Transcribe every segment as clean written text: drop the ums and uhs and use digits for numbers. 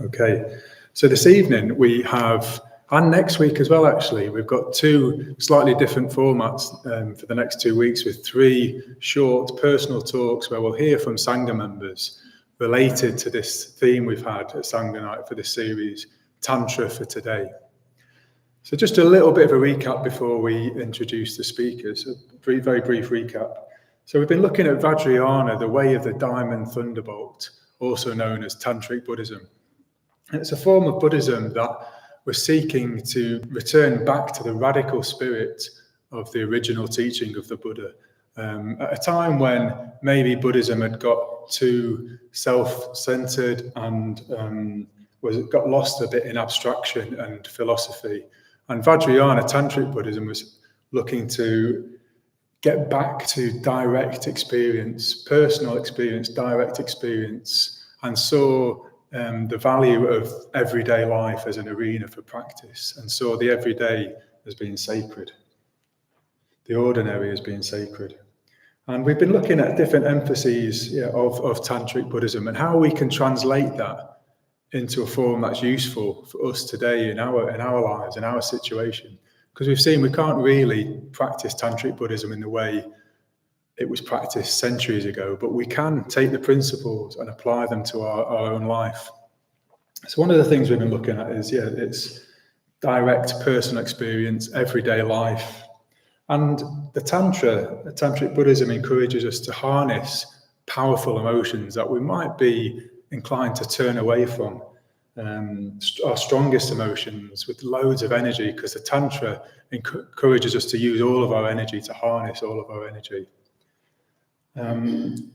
Okay, so this evening we have, and next week as well actually, we've got two slightly different formats for the next 2 weeks, with 3 short personal talks where we'll hear from Sangha members related to this theme we've had at Sangha Night for this series, Tantra for Today. So just a little bit of a recap before we introduce the speakers, a very brief recap. So we've been looking at Vajrayana, the way of the diamond thunderbolt, also known as Tantric Buddhism. And it's a form of Buddhism that we're seeking to return back to the radical spirit of the original teaching of the Buddha. At a time when maybe Buddhism had got too self-centered and got lost a bit in abstraction and philosophy. And Vajrayana, Tantric Buddhism, was looking to get back to direct experience, personal experience, direct experience, and saw the value of everyday life as an arena for practice, and saw the everyday as being sacred, the ordinary as being sacred. And we've been looking at different emphases of Tantric Buddhism and how we can translate that into a form that's useful for us today in our lives, in our situation. Because we've seen we can't really practice Tantric Buddhism in the way it was practiced centuries ago, but we can take the principles and apply them to our own life. So one of the things we've been looking at is, it's direct personal experience, everyday life. And the Tantric Buddhism encourages us to harness powerful emotions that we might be inclined to turn away from. Our strongest emotions with loads of energy, because the Tantra encourages us to use all of our energy, to harness all of our energy.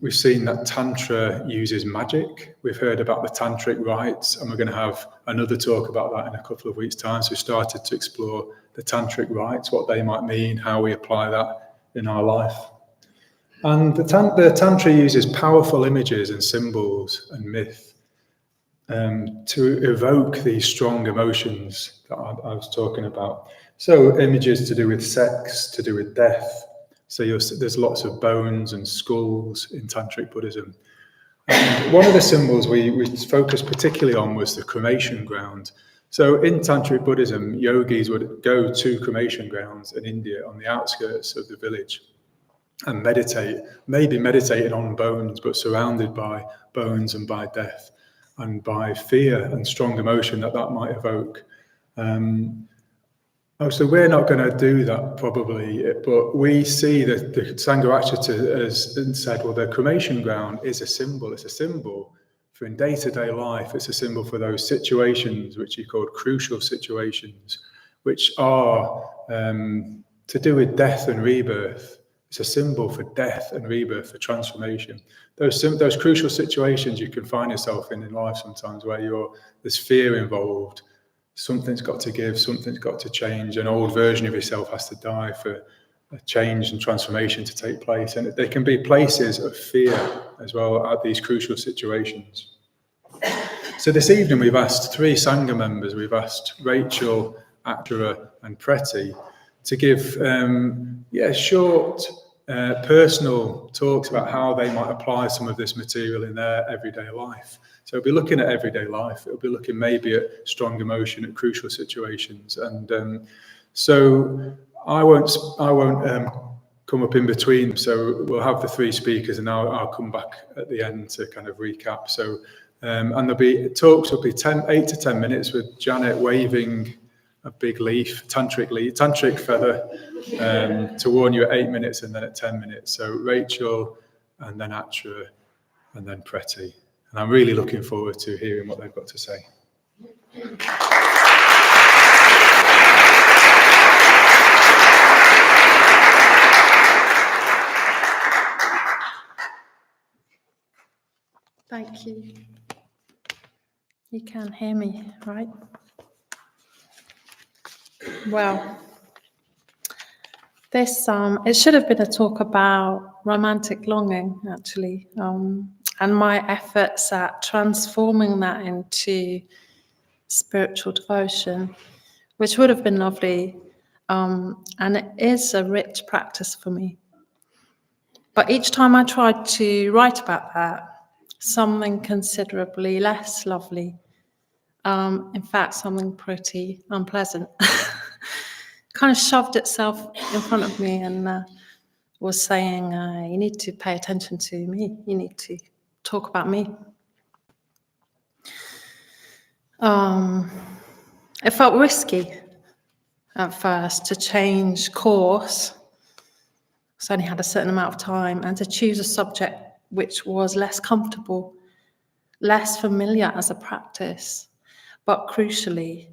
We've seen that Tantra uses magic. We've heard about the Tantric rites, and we're going to have another talk about that in a couple of weeks' time. So we started to explore the Tantric rites, what they might mean, how we apply that in our life. And the Tantra uses powerful images and symbols and myth to evoke these strong emotions that I was talking about. So images to do with sex, to do with death. So there's lots of bones and skulls in Tantric Buddhism. And one of the symbols we focused particularly on was the cremation ground. So in Tantric Buddhism, yogis would go to cremation grounds in India on the outskirts of the village and meditate, maybe meditating on bones, but surrounded by bones and by death and by fear and strong emotion that might evoke. So we're not going to do that probably, but we see that the Sangha has said, well, the cremation ground is a symbol. It's a symbol for in day-to-day life. It's a symbol for those situations which are called crucial situations, which are to do with death and rebirth. It's a symbol for death and rebirth, for transformation. Those crucial situations you can find yourself in life sometimes, where there's fear involved. Something's got to give, something's got to change. An old version of yourself has to die for a change and transformation to take place. And they can be places of fear as well at these crucial situations. So this evening we've asked 3 Sangha members. We've asked Rachel, Akra and Preti to give short personal talks about how they might apply some of this material in their everyday life. So we'll be looking at everyday life. It'll be looking maybe at strong emotion, at crucial situations. And so I won't come up in between. So we'll have the 3 speakers, and I'll come back at the end to kind of recap. So and there'll be talks. Will be 8 to 10 minutes with Janet waving a big leaf, tantric feather, to warn you at 8 minutes and then at 10 minutes. So Rachel, and then Atra, and then Preti. And I'm really looking forward to hearing what they've got to say. Thank you. You can hear me, right? Well, this it should have been a talk about romantic longing, actually, and my efforts at transforming that into spiritual devotion, which would have been lovely, and it is a rich practice for me. But each time I tried to write about that, something considerably less lovely In fact, something pretty unpleasant kind of shoved itself in front of me and was saying, you need to pay attention to me. You need to talk about me. It felt risky at first to change course. So I only had a certain amount of time, and to choose a subject which was less comfortable, less familiar as a practice. But crucially,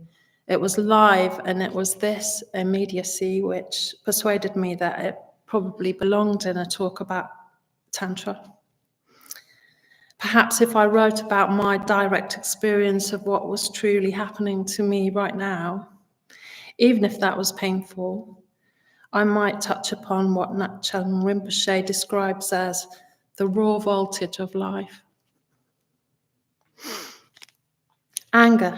it was live, and it was this immediacy which persuaded me that it probably belonged in a talk about Tantra. Perhaps if I wrote about my direct experience of what was truly happening to me right now, even if that was painful, I might touch upon what Ngak'chang Rinpoche describes as the raw voltage of life. Anger.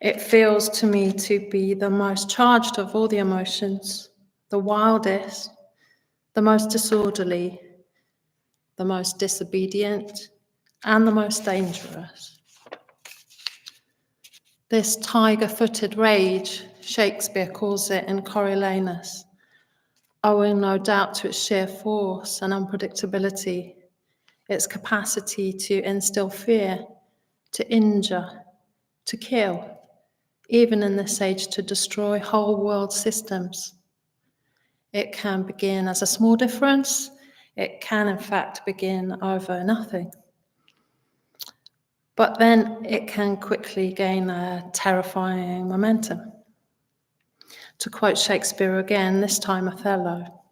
It feels to me to be the most charged of all the emotions, the wildest, the most disorderly, the most disobedient, and the most dangerous. This tiger-footed rage, Shakespeare calls it in Coriolanus, owing no doubt to its sheer force and unpredictability, its capacity to instill fear, to injure, to kill, even in this age to destroy whole world systems. It can begin as a small difference. It can, in fact, begin over nothing. But then it can quickly gain a terrifying momentum. To quote Shakespeare again, this time Othello,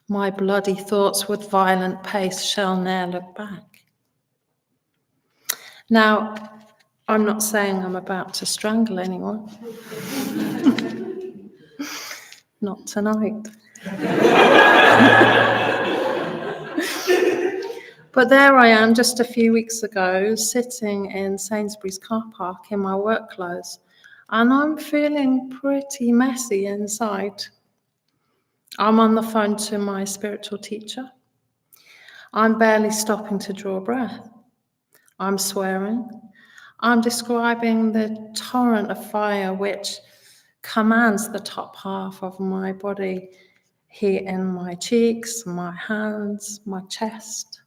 my bloody thoughts with violent pace shall ne'er look back. Now, I'm not saying I'm about to strangle anyone. Not tonight. But there I am just a few weeks ago, sitting in Sainsbury's car park in my work clothes, and I'm feeling pretty messy inside. I'm on the phone to my spiritual teacher. I'm barely stopping to draw a breath. I'm swearing. I'm describing the torrent of fire which commands the top half of my body, here in my cheeks, my hands, my chest.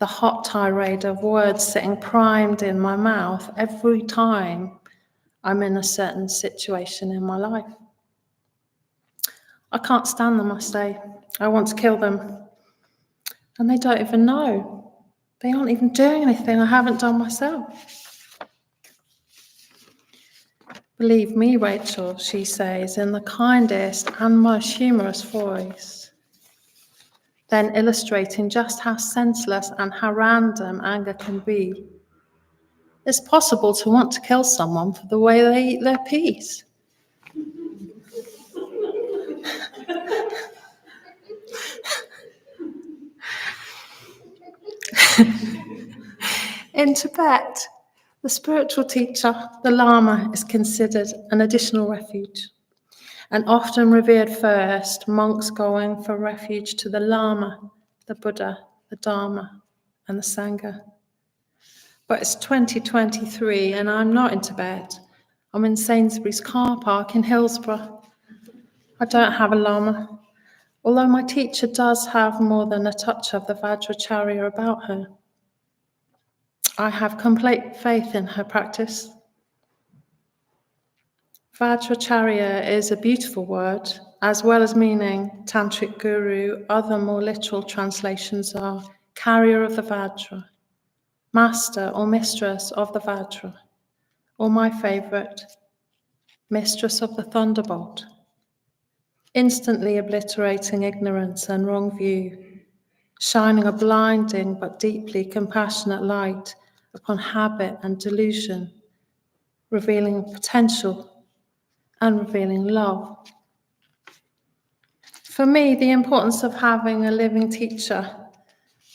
The hot tirade of words sitting primed in my mouth every time I'm in a certain situation in my life. I can't stand them, I say. I want to kill them. And they don't even know. They aren't even doing anything I haven't done myself. Believe me, Rachel, she says, in the kindest and most humorous voice, then illustrating just how senseless and how random anger can be. It's possible to want to kill someone for the way they eat their peas. In Tibet, the spiritual teacher, the Lama, is considered an additional refuge. And often revered first, monks going for refuge to the Lama, the Buddha, the Dharma, and the Sangha. But it's 2023 and I'm not in Tibet. I'm in Sainsbury's car park in Hillsborough. I don't have a Lama, although my teacher does have more than a touch of the Vajracharya about her. I have complete faith in her practice. Vajracharya is a beautiful word, as well as meaning Tantric guru. Other more literal translations are carrier of the Vajra, master or mistress of the Vajra, or my favorite, mistress of the thunderbolt, instantly obliterating ignorance and wrong view, shining a blinding but deeply compassionate light upon habit and delusion, revealing potential and revealing love. For me, the importance of having a living teacher,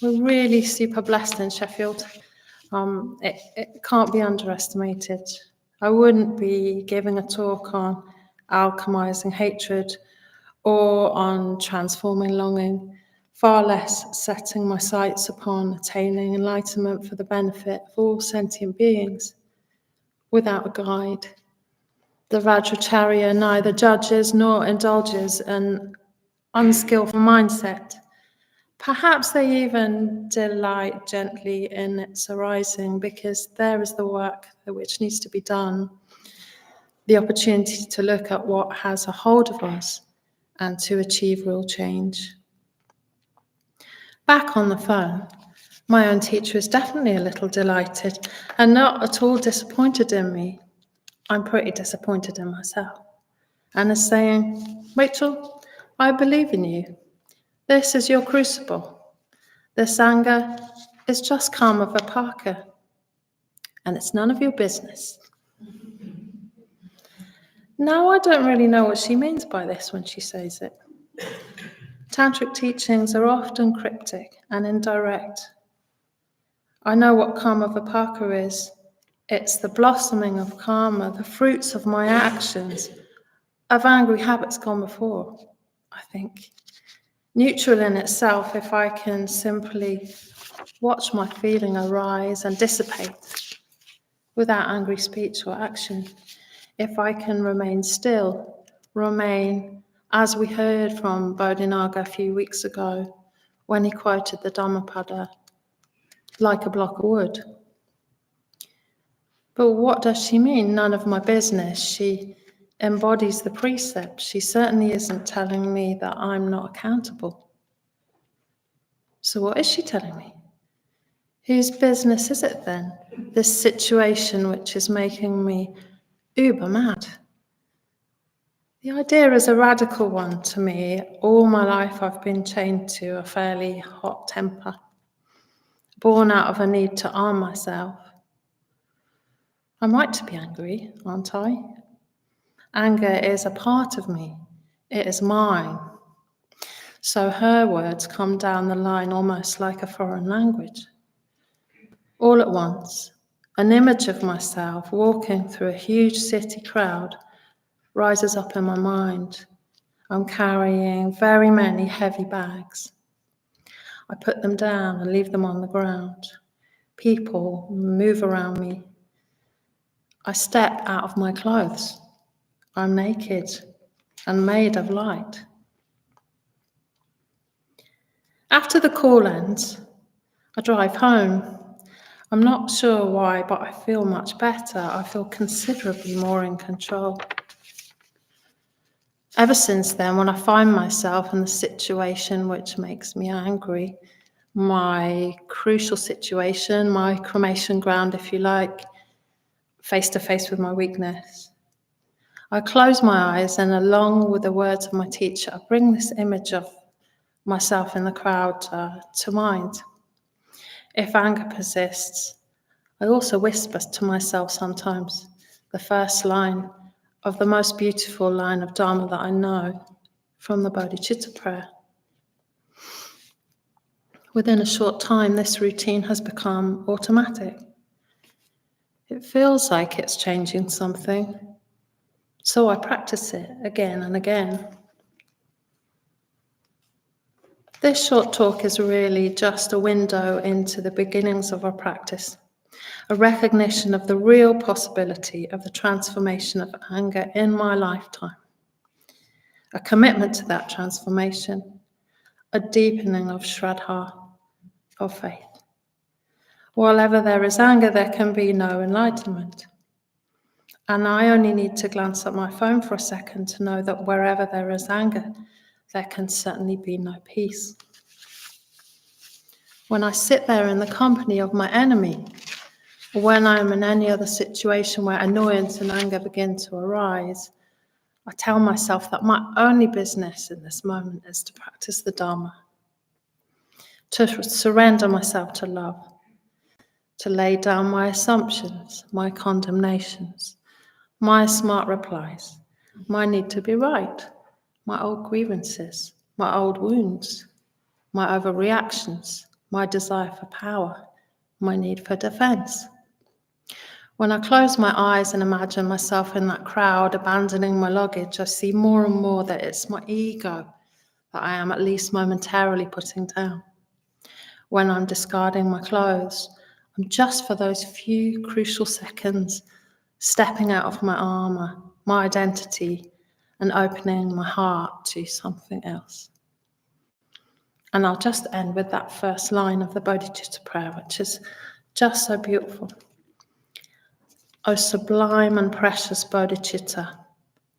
we're really super blessed in Sheffield. It can't be underestimated. I wouldn't be giving a talk on alchemizing hatred or on transforming longing, far less setting my sights upon attaining enlightenment for the benefit of all sentient beings, without a guide. The Vajracharya neither judges nor indulges an unskillful mindset. Perhaps they even delight gently in its arising, because there is the work which needs to be done, the opportunity to look at what has a hold of us and to achieve real change. Back on the phone, my own teacher is definitely a little delighted and not at all disappointed in me. I'm pretty disappointed in myself. And is saying, Rachel, I believe in you. This is your crucible. The Sangha is just karma vipaka, and it's none of your business. Now, I don't really know what she means by this when she says it. Tantric teachings are often cryptic and indirect. I know what karma vipaka is. It's the blossoming of karma, the fruits of my actions, of angry habits gone before, I think. Neutral in itself, if I can simply watch my feeling arise and dissipate without angry speech or action. If I can remain still, remain, as we heard from Bodhinaga a few weeks ago when he quoted the Dhammapada, like a block of wood. But what does she mean? None of my business. She embodies the precept. She certainly isn't telling me that I'm not accountable. So what is she telling me? Whose business is it then? This situation which is making me uber mad. The idea is a radical one to me. All my life I've been chained to a fairly hot temper, born out of a need to arm myself. I'm right to be angry, aren't I? Anger is a part of me. It is mine. So her words come down the line almost like a foreign language. All at once, an image of myself walking through a huge city crowd rises up in my mind. I'm carrying very many heavy bags. I put them down and leave them on the ground. People move around me. I step out of my clothes. I'm naked and made of light. After the call ends, I drive home. I'm not sure why, but I feel much better. I feel considerably more in control. Ever since then, when I find myself in the situation which makes me angry, my crucial situation, my cremation ground, if you like, face to face with my weakness, I close my eyes and, along with the words of my teacher, I bring this image of myself in the crowd to mind. If anger persists, I also whisper to myself sometimes the first line of the most beautiful line of Dharma that I know from the Bodhicitta prayer. Within a short time, this routine has become automatic. It feels like it's changing something, so I practice it again and again. This short talk is really just a window into the beginnings of our practice, a recognition of the real possibility of the transformation of anger in my lifetime, a commitment to that transformation, a deepening of Shraddha, of faith. Wherever there is anger, there can be no enlightenment. And I only need to glance at my phone for a second to know that wherever there is anger, there can certainly be no peace. When I sit there in the company of my enemy, or when I'm in any other situation where annoyance and anger begin to arise, I tell myself that my only business in this moment is to practice the Dharma, to surrender myself to love, to lay down my assumptions, my condemnations, my smart replies, my need to be right, my old grievances, my old wounds, my overreactions, my desire for power, my need for defense. When I close my eyes and imagine myself in that crowd abandoning my luggage, I see more and more that it's my ego that I am at least momentarily putting down. When I'm discarding my clothes, I'm just for those few crucial seconds stepping out of my armour, my identity, and opening my heart to something else. And I'll just end with that first line of the Bodhicitta prayer, which is just so beautiful. O sublime and precious Bodhicitta,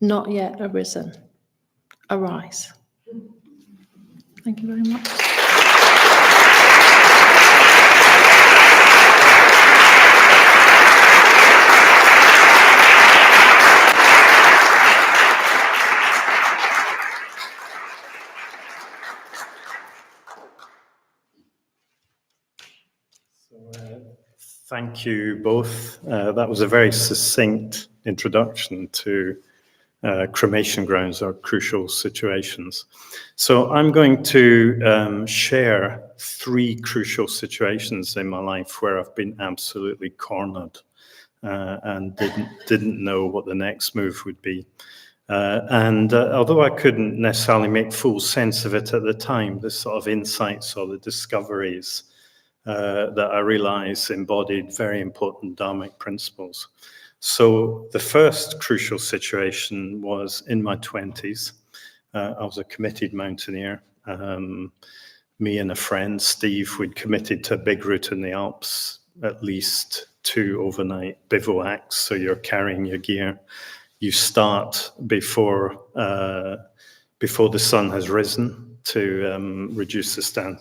not yet arisen, arise. Thank you very much. Thank you both. That was a very succinct introduction to cremation grounds or crucial situations. So I'm going to share 3 crucial situations in my life where I've been absolutely cornered and didn't know what the next move would be. And although I couldn't necessarily make full sense of it at the time, the sort of insights or the discoveries that I realized embodied very important Dharmic principles. So the first crucial situation was in my 20s. I was a committed mountaineer. Me and a friend, Steve, we'd committed to a big route in the Alps, at least 2 overnight bivouacs. So you're carrying your gear. You start before the sun has risen to reduce the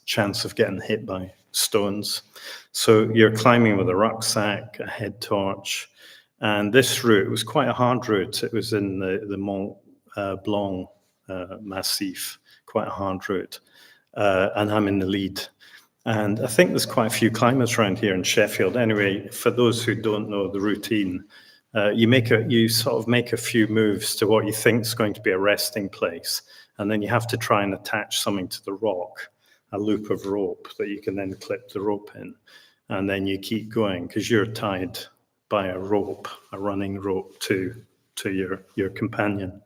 chance of getting hit by stones. So you're climbing with a rucksack, a head torch, and this route was quite a hard route. It was in the Mont Blanc Massif, quite a hard route, and I'm in the lead. And I think there's quite a few climbers around here in Sheffield. Anyway, for those who don't know the routine, you sort of make a few moves to what you think is going to be a resting place, and then you have to try and attach something to the rock, a loop of rope that you can then clip the rope in, and then you keep going because you're tied by a rope, a running rope to your companion.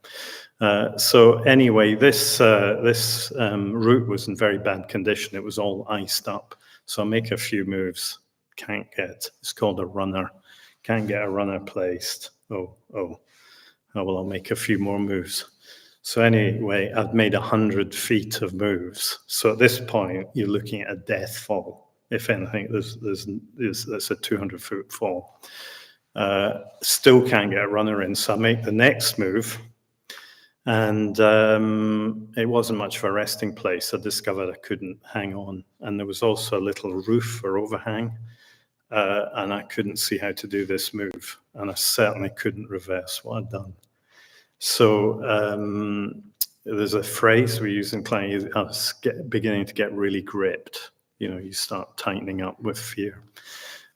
So anyway, this route was in very bad condition. It was all iced up. So I make a few moves, it's called a runner. Can't get a runner placed. Oh, well, I'll make a few more moves. So anyway, I've made 100 feet of moves. So at this point, you're looking at a death fall. If anything, that's a 200-foot fall. Still can't get a runner in. So I make the next move. And it wasn't much of a resting place. I discovered I couldn't hang on. And there was also a little roof or overhang. And I couldn't see how to do this move. And I certainly couldn't reverse what I'd done. So there's a phrase we use in climbing, I was beginning to get really gripped. You know, you start tightening up with fear.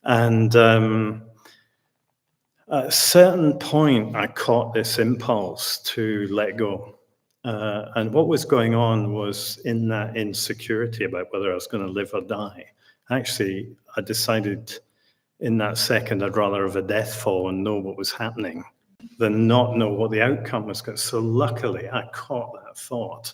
And at a certain point, I caught this impulse to let go. And what was going on was in that insecurity about whether I was going to live or die. Actually, I decided in that second I'd rather have a death fall and know what was happening than not know what the outcome was. So luckily, I caught that thought.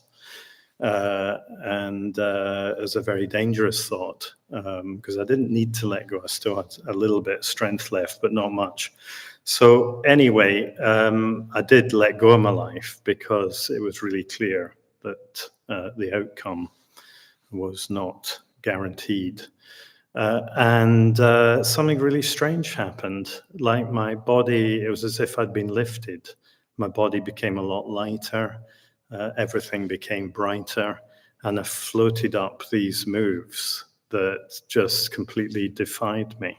And it was a very dangerous thought because I didn't need to let go. I still had a little bit of strength left, but not much. So anyway, I did let go of my life because it was really clear that the outcome was not guaranteed. And something really strange happened. Like my body, it was as if I'd been lifted. My body became a lot lighter. Everything became brighter. And I floated up these moves that just completely defied me.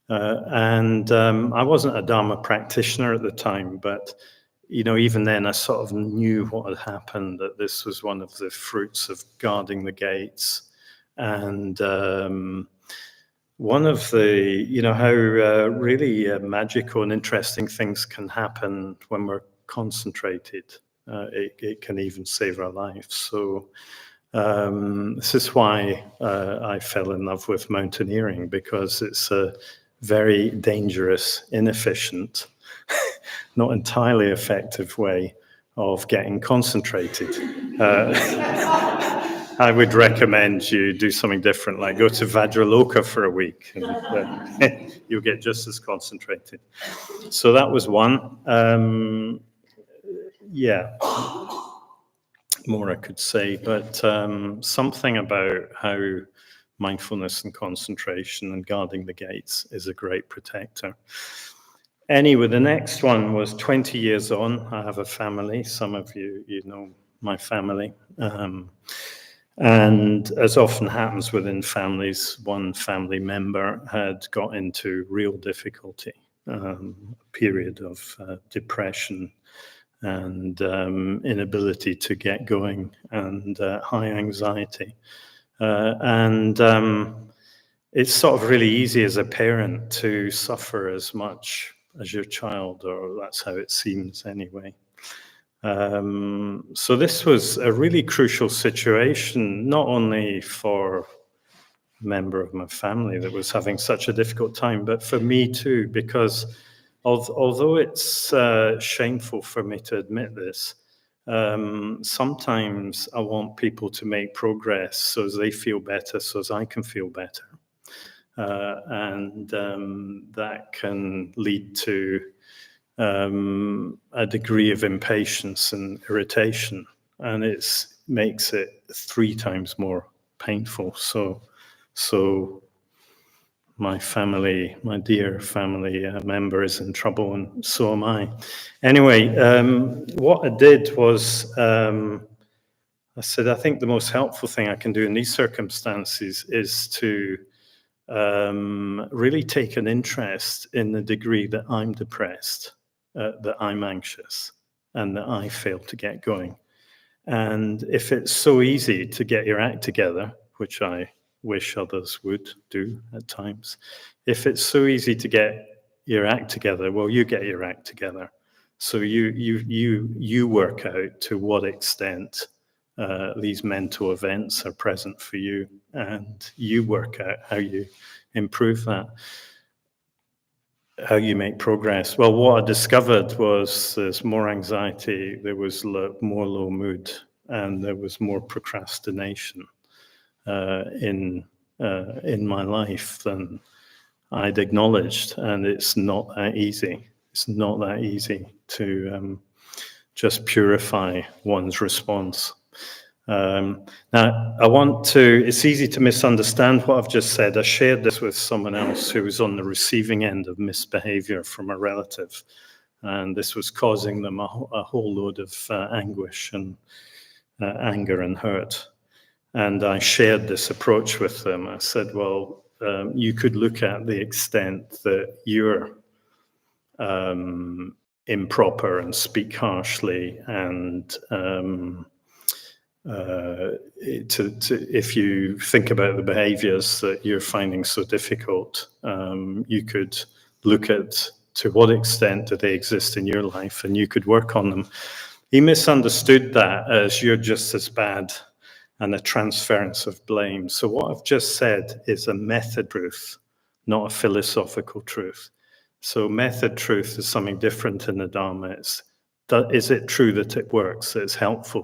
And I wasn't a Dharma practitioner at the time, but you know, even then I sort of knew what had happened, that this was one of the fruits of guarding the gates. And one of the, you know, how really magical and interesting things can happen when we're concentrated. It can even save our lives. So this is why I fell in love with mountaineering, because it's a very dangerous, inefficient, not entirely effective way of getting concentrated. I would recommend you do something different, like go to Vajraloka for a week, and you'll get just as concentrated. So that was one. Yeah, more I could say, but something about how mindfulness and concentration and guarding the gates is a great protector. Anyway, the next one was 20 years on. I have a family. Some of you know my family. And as often happens within families, one family member had got into real difficulty, a period of depression and inability to get going and high anxiety. It's sort of really easy as a parent to suffer as much as your child, or that's how it seems anyway. So this was a really crucial situation, not only for a member of my family that was having such a difficult time, but for me too, because although it's shameful for me to admit this, sometimes I want people to make progress so as they feel better, so as I can feel better. That can lead to a degree of impatience and irritation, and it makes it 3 times more painful. So my family, my dear family member is in trouble, and so am I. Anyway, what I did was I said, I think the most helpful thing I can do in these circumstances is to really take an interest in the degree that I'm depressed, that I'm anxious, and that I fail to get going. And if it's so easy to get your act together, which I wish others would do at times, if it's so easy to get your act together, well, you get your act together. So you work out to what extent these mental events are present for you, and you work out how you improve that, how you make progress. Well, what I discovered was there's more anxiety, there was more low mood, and there was more procrastination in my life than I'd acknowledged, and it's not that easy. It's not that easy to just purify one's response. Now, it's easy to misunderstand what I've just said. I shared this with someone else who was on the receiving end of misbehavior from a relative, and this was causing them a whole load of anguish and anger and hurt. And I shared this approach with them. I said, well, you could look at the extent that you're improper and speak harshly, and if you think about the behaviors that you're finding so difficult, you could look at to what extent do they exist in your life, and you could work on them. He misunderstood that as you're just as bad, and a transference of blame. So what I've just said is a method truth, not a philosophical truth. So method truth is something different in the Dharma. Is it true that it works, that it's helpful?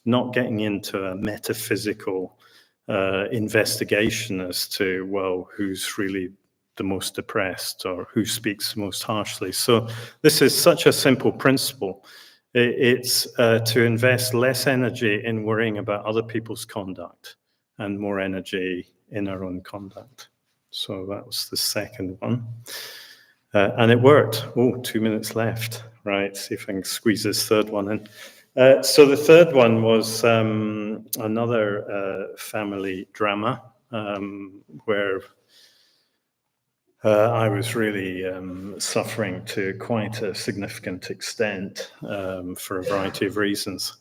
Not getting into a metaphysical investigation as to, well, who's really the most depressed or who speaks most harshly. So this is such a simple principle. It's to invest less energy in worrying about other people's conduct and more energy in our own conduct. So that was the second one. And it worked. 2 minutes left. Right, see if I can squeeze this third one in. So the third one was another family drama where I was really suffering to quite a significant extent for a variety of reasons.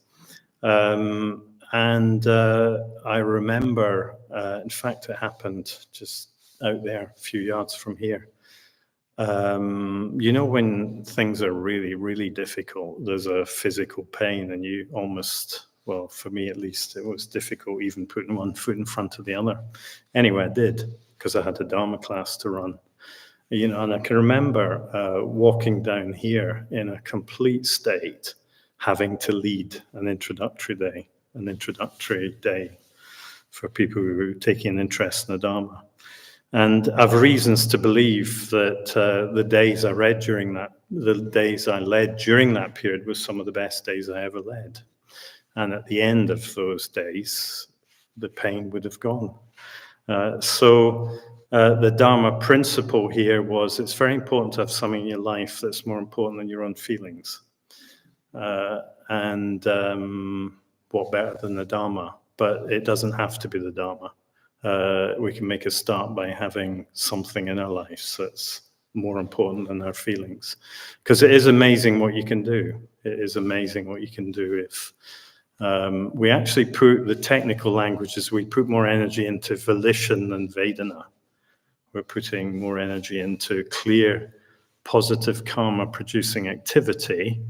And I remember, in fact, it happened just out there, a few yards from here. You know, when things are really, really difficult, there's a physical pain, and you almost, well, for me at least, it was difficult even putting one foot in front of the other. Anyway, I did, because I had a Dharma class to run. You know, and I can remember walking down here in a complete state, having to lead an introductory day. an introductory day for people who are taking an interest in the Dharma. And I've reasons to believe that the days I led during that period was some of the best days I ever led. And at the end of those days, the pain would have gone. So the Dharma principle here was it's very important to have something in your life that's more important than your own feelings. And what better than the Dharma? But it doesn't have to be the Dharma. We can make a start by having something in our lives that's more important than our feelings. Because it is amazing what you can do. It is amazing what you can do if we actually put the technical languages, we put more energy into volition than Vedana. We're putting more energy into clear, positive karma producing activity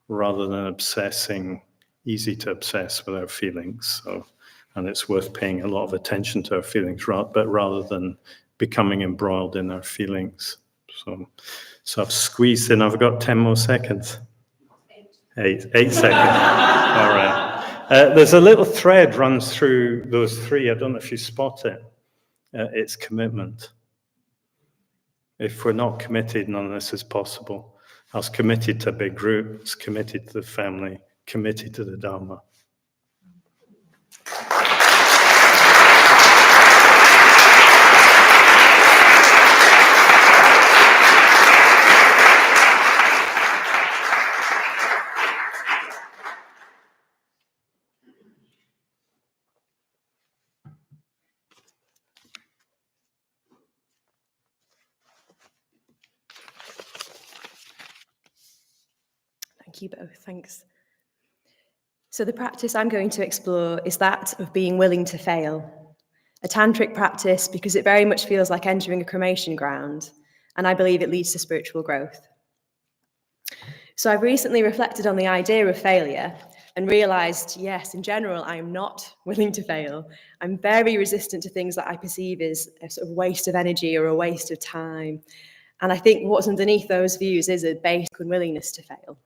rather than obsessing, easy to obsess with our feelings. So, and it's worth paying a lot of attention to our feelings, but rather than becoming embroiled in our feelings. So I've squeezed in, I've got 10 more seconds. Eight seconds. All right. There's a little thread runs through those three. I don't know if you spot it. It's commitment. If we're not committed, none of this is possible. I was committed to a big group, I was committed to the family, committed to the Dharma. Thank you both, thanks. So the practice I'm going to explore is that of being willing to fail. A tantric practice because it very much feels like entering a cremation ground, and I believe it leads to spiritual growth. So I've recently reflected on the idea of failure and realized, yes, in general, I am not willing to fail. I'm very resistant to things that I perceive as a sort of waste of energy or a waste of time. And I think what's underneath those views is a basic unwillingness to fail.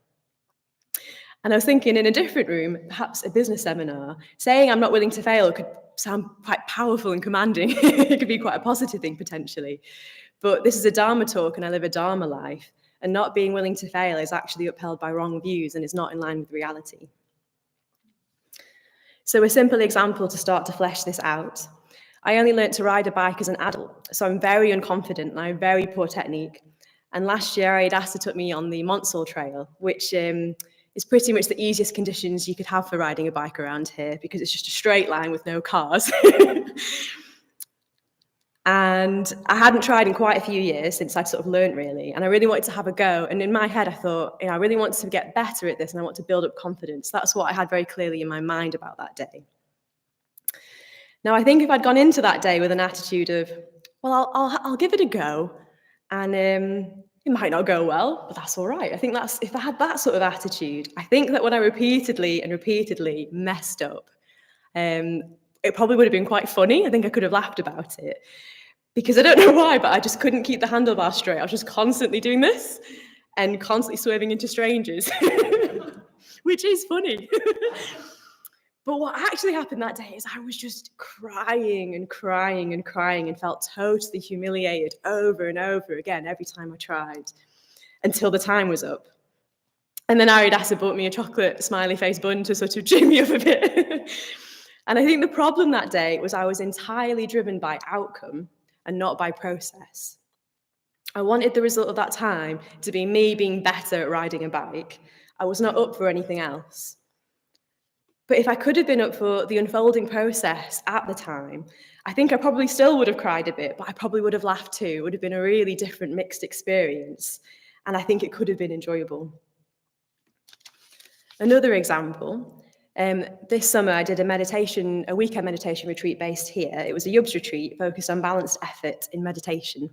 And I was thinking in a different room, perhaps a business seminar, saying I'm not willing to fail could sound quite powerful and commanding. It could be quite a positive thing potentially. But this is a Dharma talk and I live a Dharma life. And not being willing to fail is actually upheld by wrong views and is not in line with reality. So a simple example to start to flesh this out. I only learnt to ride a bike as an adult, so I'm very unconfident and I have very poor technique. And last year Ayadasa took me on the Monsall Trail, which is pretty much the easiest conditions you could have for riding a bike around here because it's just a straight line with no cars. And I hadn't tried in quite a few years since I'd sort of learned really, and I really wanted to have a go. And in my head, I thought, I really want to get better at this and I want to build up confidence. That's what I had very clearly in my mind about that day. Now, I think if I'd gone into that day with an attitude of, well, I'll give it a go, and it might not go well, but that's all right. I think if I had that sort of attitude, I think that when I repeatedly messed up, it probably would have been quite funny. I think I could have laughed about it. Because I don't know why, but I just couldn't keep the handlebar straight. I was just constantly doing this and constantly swerving into strangers, which is funny. But what actually happened that day is I was just crying and felt totally humiliated over and over again every time I tried until the time was up. And then Ayadasa bought me a chocolate smiley face bun to sort of cheer me up a bit. And I think the problem that day was I was entirely driven by outcome and not by process. I wanted the result of that time to be me being better at riding a bike. I was not up for anything else. But if I could have been up for the unfolding process at the time, I think I probably still would have cried a bit, but I probably would have laughed too. It would have been a really different mixed experience. And I think it could have been enjoyable. Another example, this summer I did a weekend meditation retreat based here. It was a Yubs retreat focused on balanced effort in meditation.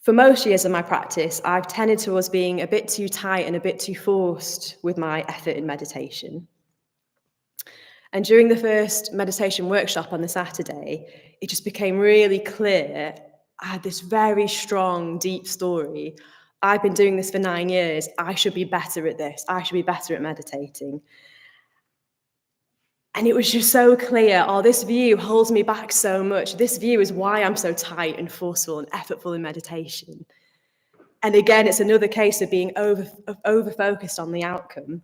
For most years of my practice, I've tended towards being a bit too tight and a bit too forced with my effort in meditation. And during the first meditation workshop on the Saturday, it just became really clear. I had this very strong, deep story. I've been doing this for 9 years. I should be better at this. I should be better at meditating. And it was just so clear, oh, this view holds me back so much. This view is why I'm so tight and forceful and effortful in meditation. And again, it's another case of being over-focused on the outcome.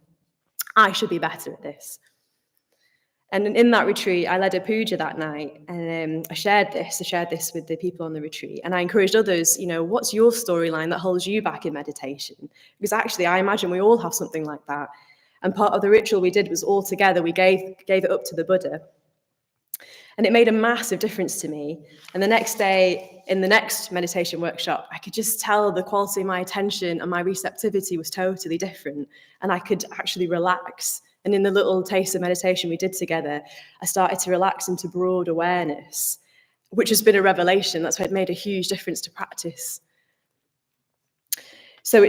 I should be better at this. And in that retreat, I led a puja that night, and I shared this with the people on the retreat. And I encouraged others, what's your storyline that holds you back in meditation? Because actually, I imagine we all have something like that. And part of the ritual we did was all together, we gave it up to the Buddha. And it made a massive difference to me. And the next day, in the next meditation workshop, I could just tell the quality of my attention and my receptivity was totally different. And I could actually relax. And in the little taste of meditation we did together, I started to relax into broad awareness, which has been a revelation. That's why it made a huge difference to practice. So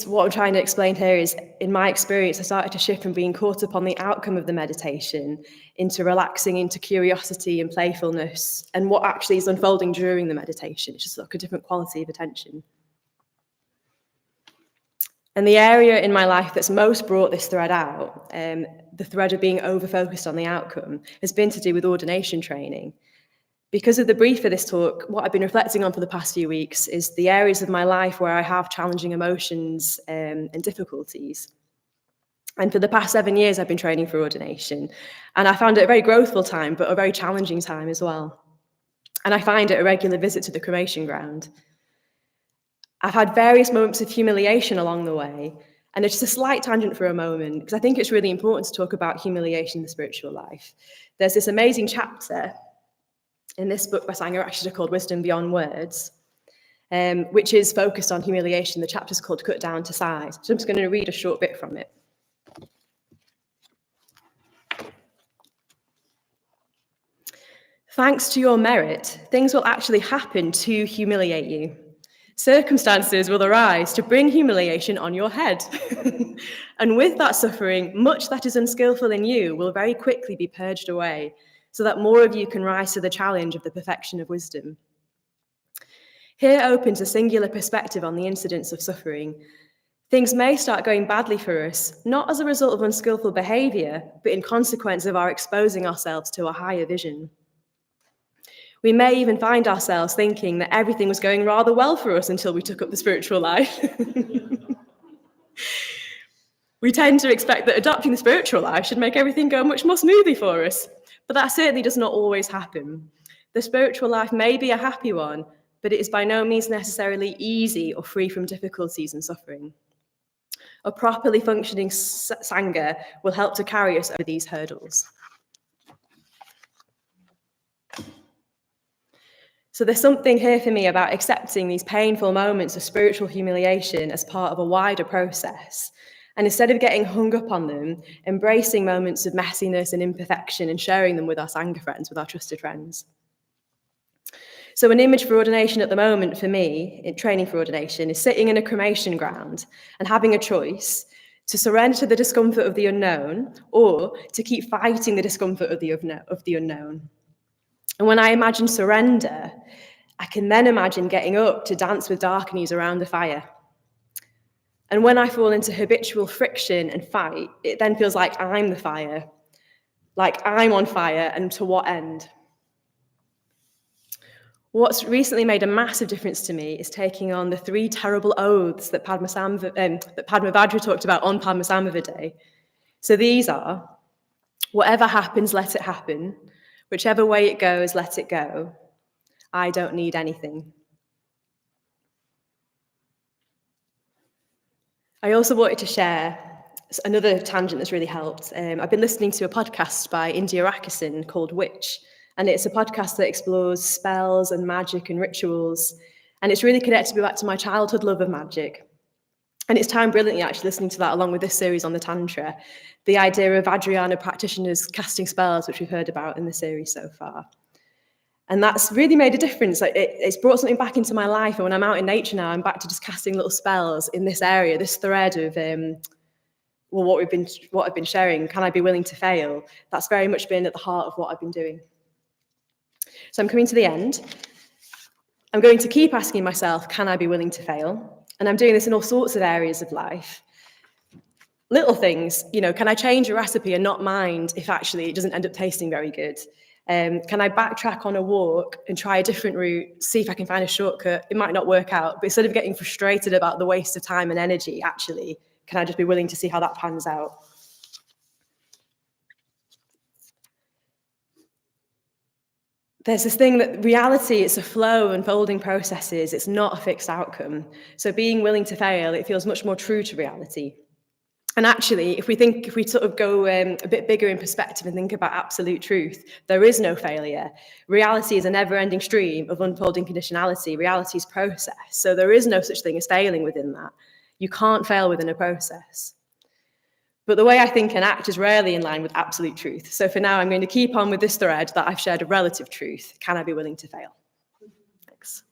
what I'm trying to explain here is, in my experience, I started to shift from being caught up on the outcome of the meditation into relaxing into curiosity and playfulness and what actually is unfolding during the meditation. It's just like a different quality of attention. And the area in my life that's most brought this thread out, the thread of being over-focused on the outcome, has been to do with ordination training. Because of the brief of this talk, what I've been reflecting on for the past few weeks is the areas of my life where I have challenging emotions and difficulties. And for the past 7 years, I've been training for ordination. And I found it a very growthful time, but a very challenging time as well. And I find it a regular visit to the cremation ground. I've had various moments of humiliation along the way. And it's just a slight tangent for a moment, because I think it's really important to talk about humiliation in the spiritual life. There's this amazing chapter in this book by Sangha, actually called Wisdom Beyond Words, which is focused on humiliation. The chapter's called Cut Down to Size. So I'm just going to read a short bit from it. Thanks to your merit, things will actually happen to humiliate you. Circumstances will arise to bring humiliation on your head. And with that suffering, much that is unskillful in you will very quickly be purged away, so that more of you can rise to the challenge of the perfection of wisdom. Here opens a singular perspective on the incidence of suffering. Things may start going badly for us, not as a result of unskillful behaviour, but in consequence of our exposing ourselves to a higher vision. We may even find ourselves thinking that everything was going rather well for us until we took up the spiritual life. We tend to expect that adopting the spiritual life should make everything go much more smoothly for us. But that certainly does not always happen. The spiritual life may be a happy one, but it is by no means necessarily easy or free from difficulties and suffering. A properly functioning Sangha will help to carry us over these hurdles. So there's something here for me about accepting these painful moments of spiritual humiliation as part of a wider process. And instead of getting hung up on them, embracing moments of messiness and imperfection and sharing them with our Sangha friends, with our trusted friends. So an image for ordination at the moment for me, in training for ordination, is sitting in a cremation ground and having a choice to surrender to the discomfort of the unknown or to keep fighting the discomfort of the unknown. And when I imagine surrender, I can then imagine getting up to dance with darkness around the fire. And when I fall into habitual friction and fight, it then feels like I'm the fire, like I'm on fire, and to what end? What's recently made a massive difference to me is taking on the 3 terrible oaths that Padmavajra talked about on Padmasambhava Day. So these are, whatever happens, let it happen. Whichever way it goes, let it go. I don't need anything. I also wanted to share another tangent that's really helped. I've been listening to a podcast by India Rakison called Witch, and it's a podcast that explores spells and magic and rituals, and it's really connected me back to my childhood love of magic. And it's timed brilliantly actually listening to that along with this series on the Tantra, the idea of Vajrayana practitioners casting spells, which we've heard about in the series so far. And that's really made a difference. It's brought something back into my life. And when I'm out in nature now, I'm back to just casting little spells in this area, this thread of, what I've been sharing, can I be willing to fail? That's very much been at the heart of what I've been doing. So I'm coming to the end. I'm going to keep asking myself, can I be willing to fail? And I'm doing this in all sorts of areas of life. little things, can I change a recipe and not mind if actually it doesn't end up tasting very good? Can I backtrack on a walk and try a different route, see if I can find a shortcut? It might not work out, but instead of getting frustrated about the waste of time and energy, actually, can I just be willing to see how that pans out? There's this thing that reality, it's a flow, unfolding processes, it's not a fixed outcome. So being willing to fail, it feels much more true to reality. And actually, if we sort of go a bit bigger in perspective and think about absolute truth, there is no failure. Reality is a never-ending stream of unfolding conditionality. Reality is process. So there is no such thing as failing within that. You can't fail within a process. But the way I think and act is rarely in line with absolute truth. So for now, I'm going to keep on with this thread that I've shared of relative truth. Can I be willing to fail? Thanks.